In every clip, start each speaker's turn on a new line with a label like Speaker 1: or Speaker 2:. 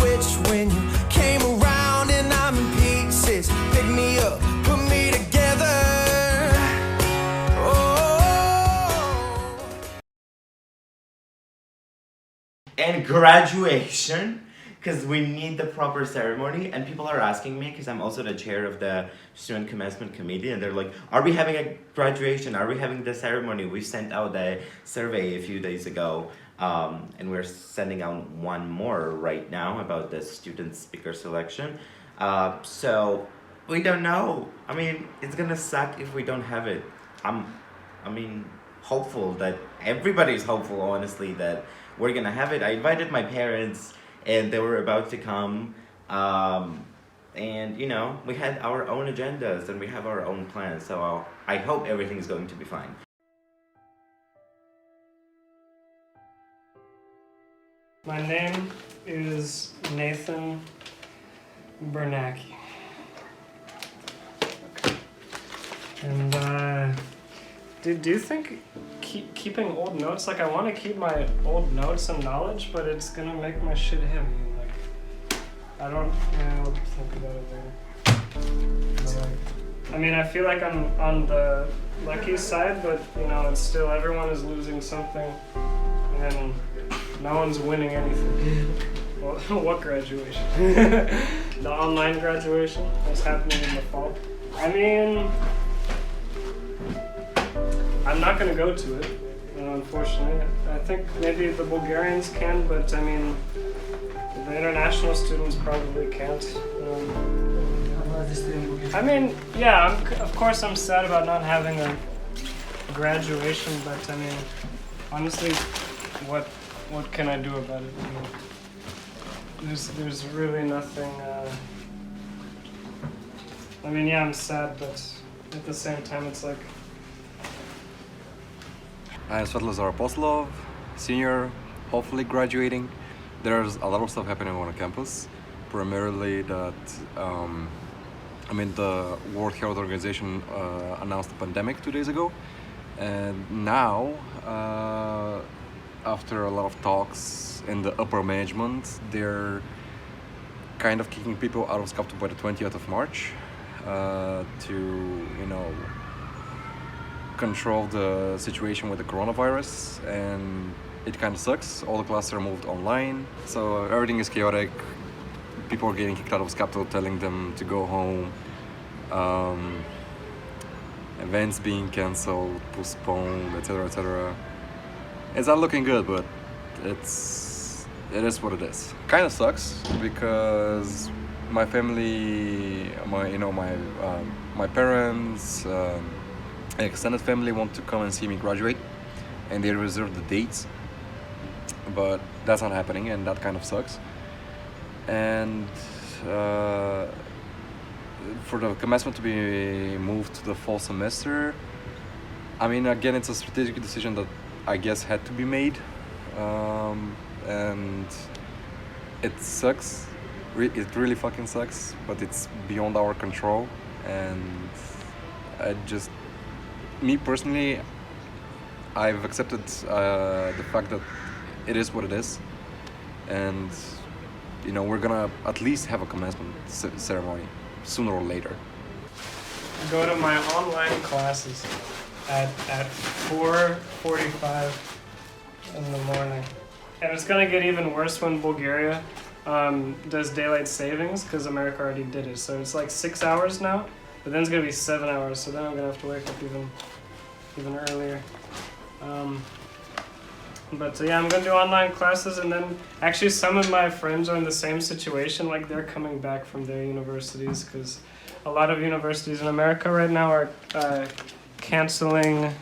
Speaker 1: switch when you came around and I'm in pieces. Pick me up, put me together. Oh.
Speaker 2: And graduation, because we need the proper ceremony, and people are asking me, because I'm also the chair of the student commencement committee, and they're like, are we having a graduation? Are we having the ceremony? We sent out a survey a few days ago, and we're sending out one more right now about the student speaker selection. So we don't know. I mean, it's gonna suck if we don't have it. Hopeful that everybody's hopeful, honestly, that we're gonna have it. I invited my parents, and they were about to come, and you know, we had our own agendas and we have our own plans, so I hope everything's going to be fine.
Speaker 3: My name is Nathan Bernacki. Okay. And do you think keeping old notes, like I want to keep my old notes and knowledge, but it's gonna make my shit heavy. Like I'll think about it later. But, like, I mean, I feel like I'm on the lucky side, but you know, it's still everyone is losing something, and no one's winning anything. Well, what graduation? The online graduation that's happening in the fall. I mean, I'm not going to go to it, unfortunately. I think maybe the Bulgarians can, but I mean, the international students probably can't. I mean, yeah, of course I'm sad about not having a graduation, but I mean, honestly, what can I do about it? I mean, there's really nothing. I mean, yeah, I'm sad, but at the same time, it's like.
Speaker 4: I'm Svetlozar Apostolov, senior, hopefully graduating. There's a lot of stuff happening on campus, primarily that, the World Health Organization announced the pandemic 2 days ago, and now, after a lot of talks in the upper management, they're kind of kicking people out of Skopje by the 20th of March to, control the situation with the coronavirus, and it kind of sucks. All the classes are moved online, so everything is chaotic. People are getting kicked out of Skopje, telling them to go home. Events being cancelled, postponed, etc., etc. It's not looking good, but it is what it is. Kind of sucks because my family, my parents, extended family want to come and see me graduate, and they reserved the dates, but that's not happening, and that kind of sucks. And for the commencement to be moved to the fall semester, I mean, again, it's a strategic decision that I guess had to be made, and it sucks. It really fucking sucks, but it's beyond our control, and me personally, I've accepted the fact that it is what it is, and we're gonna at least have a commencement ceremony sooner or later.
Speaker 3: I go to my online classes at 4:45 in the morning, and it's gonna get even worse when Bulgaria does daylight savings, because America already did it. So it's like 6 hours now, but then it's gonna be 7 hours. So then I'm gonna have to wake up even earlier. But yeah, I'm gonna do online classes, and then actually some of my friends are in the same situation. Like they're coming back from their universities, because a lot of universities in America right now are canceling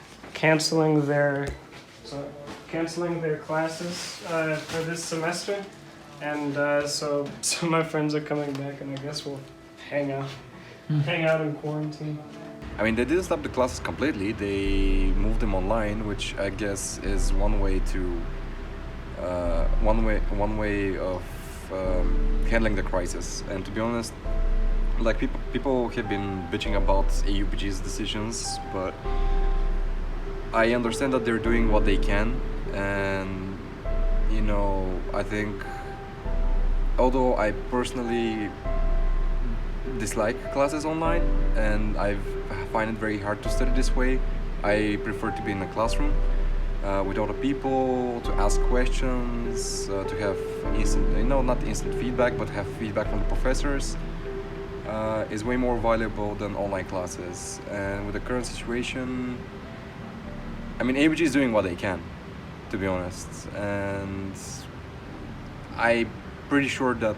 Speaker 3: their classes for this semester, and so some of my friends are coming back, and I guess we'll hang out in quarantine.
Speaker 4: I mean, they didn't stop the classes completely. They moved them online, which I guess is one way of handling the crisis. And to be honest, like people have been bitching about AUBG's decisions, but I understand that they're doing what they can, and I think although I personally dislike classes online and I find it very hard to study this way, I prefer to be in a classroom with other people, to ask questions, to have instant, not instant feedback, but have feedback from the professors. Is way more valuable than online classes. And with the current situation, I mean, AUBG is doing what they can, to be honest, and I'm pretty sure that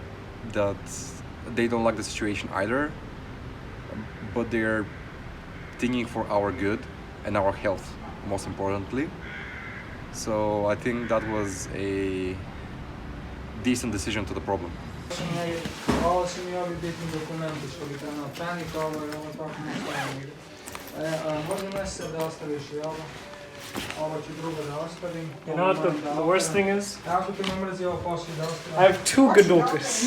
Speaker 4: they don't like the situation either, but they're thinking for our good and our health, most importantly. So I think that was a decent decision to the problem.
Speaker 5: Ovo su mi ovi bitni dokumenti što bi trebalo hraniti, ovo je ovo tako nešto. Možda nešto da ostaviš i ovo. Ovo ću drugo da ostavim.
Speaker 3: You know what the worst thing is?
Speaker 5: Kako ti me mrzi ovo poslije da ostavim?
Speaker 3: I have 2 gadulkas.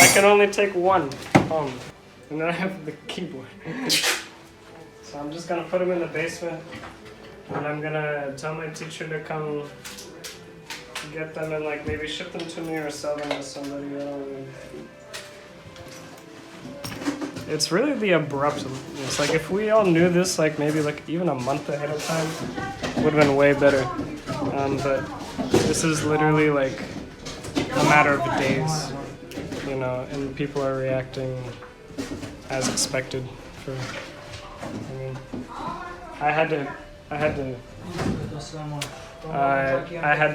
Speaker 3: I can only take 1 home. And then I have the keyboard. So I'm just gonna put them in the basement. And I'm gonna tell my teacher to come get them and like maybe ship them to me or sell them to somebody. I don't know. It's really the abrupt. It's like if we all knew this like maybe like even a month ahead of time, it would have been way better. But this is literally like a matter of days, you know, and people are reacting as expected. I mean, I had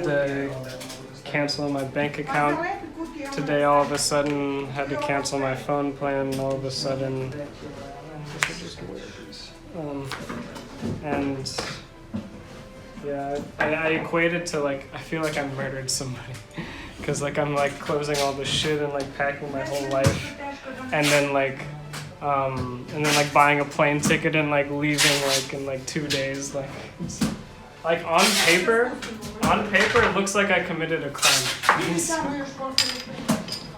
Speaker 3: to cancel my bank account today all of a sudden, had to cancel my phone plan all of a sudden. And yeah, I equate it to like, I feel like I murdered somebody. Cause like I'm like closing all the shit and like packing my whole life. And then like buying a plane ticket and like leaving like in like 2 days. Like on paper it looks like I committed a crime.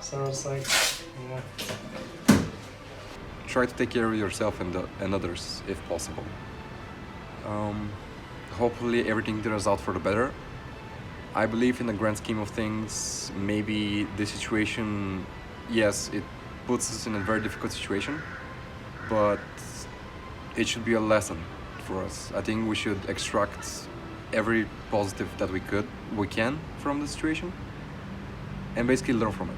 Speaker 3: So it's like, yeah.
Speaker 4: Try to take care of yourself and others if possible. Hopefully everything turns out for the better. I believe in the grand scheme of things, maybe this situation, yes, it puts us in a very difficult situation, but it should be a lesson for us. I think we should extract every positive that we can from the situation and basically learn from it.